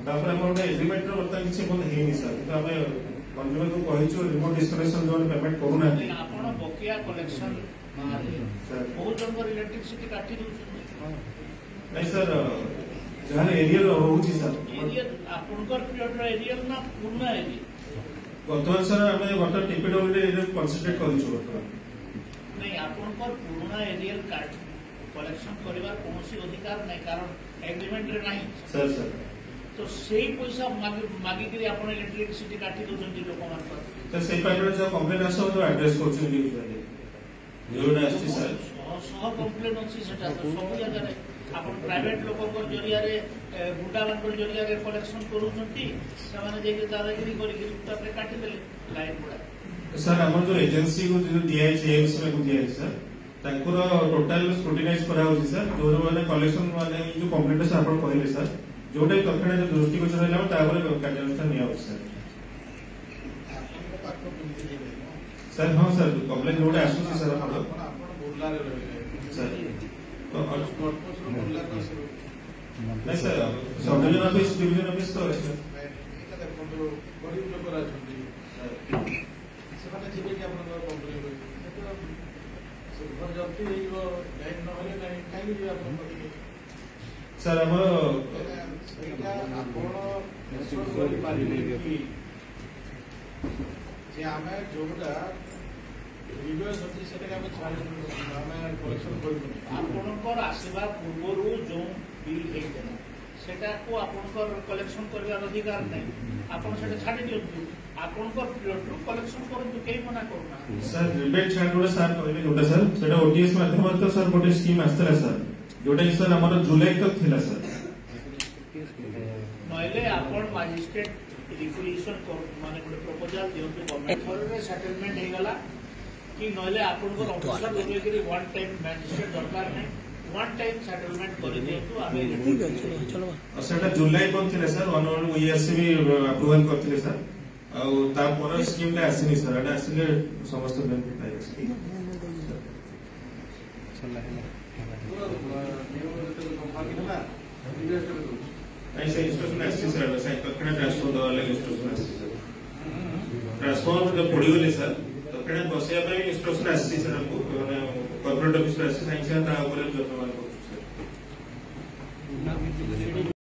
तापर हम गोटे एग्रीमेंट बर्तमान किसी है सर आम कंज्यूमर को कहीचु रिमोट डिस्कनेक्शन जो पेमेंट करूना आपण बकिया कलेक्शन बहुत जन इलेक्ट्रिसिटी काटी दउछन नहीं सर जहां एरियल रोची सर एरियल आपनकर पीरियड एरियल ना पूर्ण एरियल वर्तमान सर आम वर्तमान टीपीडब्ल्यू कनसेंट्रेट करूँ बर्तमान नहीं आपनकर पूर्ण एरियल कार्ड कलेक्शन करिवार कोनोसी अधिकार नहीं कारण एग्रीमेंट रे नहीं सर सर तो सेही पैसा मागी करी आपण इलेक्ट्रिसिटी काटी दउछन लोक मान पर तो सेही पाइपर जो कंप्लेन आसो तो एड्रेस करछु इंडिविजुअली जोडा आछि सर सह कंप्लेन अछि सेटा तो सब जगह रे आपण प्राइवेट लोक जरिया रे गुंडा मान जरिया रे कलेक्शन करूछंती से माने जे के दादागिरी करी के काटी देले लाइन गुडा सर हमर जो एजेंसी को जो दिया है एम्स में को दिया है सर तांकुर टोटल स्क्रूटिनाइज करा होची सर जो माने कलेक्शन माने जो कंप्लेंट से आपण कहले सर जोटे तखने जो दृष्टिगोचर हैला तापर कार्यानुष्ठान निया होची सर हां सर कंप्लेंट जोटे आसुची सर आपण बोलला रे सर तो नहीं सर सब डिवीजन ऑफिस तो है सर एटा देखो गरीब लोक राछंती से माने थिबे कि आपण कंप्लेंट होई से घर जल्दी हेइबो लाइन न होले लाइन काई जे आपण करिके सर हम एटा आपण मेसोर करि पारिले कि जे आमे जोटा रिवर्स होती सेटा हम छाड़ी आमे कलेक्शन करबो आपनकर आसीबा पूर्वरु जो बिल हेइतेना सेटा को आपनकर कलेक्शन करबार अधिकार नै आपण सेटा छाडी दियंतु आपनकर पीरियड रो कलेक्शन करंतु केही मना करूना सर रिबेट छाडुडा सर कहले जोटा सर सेटा ओटीएस माध्यम तो सर गोटे स्कीम आस्तला सर जोटा सर हमर जुलाई तक थिला सर नहिले आपण मजिस्ट्रेट रिक्वेशन माने गोटे प्रपोजल दियंतु गवर्नमेंट रे सेटलमेंट हे गला कि नहिले आपनकर ऑफिसर लेवे करी वन टाइम मजिस्ट्रेट दरकार नै वन टाइम सेटलमेंट कर दियंतु आमे ठीक है चलो सेटा जुलाई कोन थिले सर वन ईआरसी भी अप्रूवल करथिले सर आ ता पर स्कीम ले आसीनी सर एटा आसीले समस्त बेनिफिट पाइ ठीक नहीं सर इंस्ट्रक्शन आसी सर साइड तकने ट्रांसफर दवा ले इंस्ट्रक्शन आसी सर ट्रांसफर जब पड़ी गले सर तकने बसिया पे इंस्ट्रक्शन आसी सर हमको माने कॉर्पोरेट ऑफिस आसी साइंस ता ऊपर जो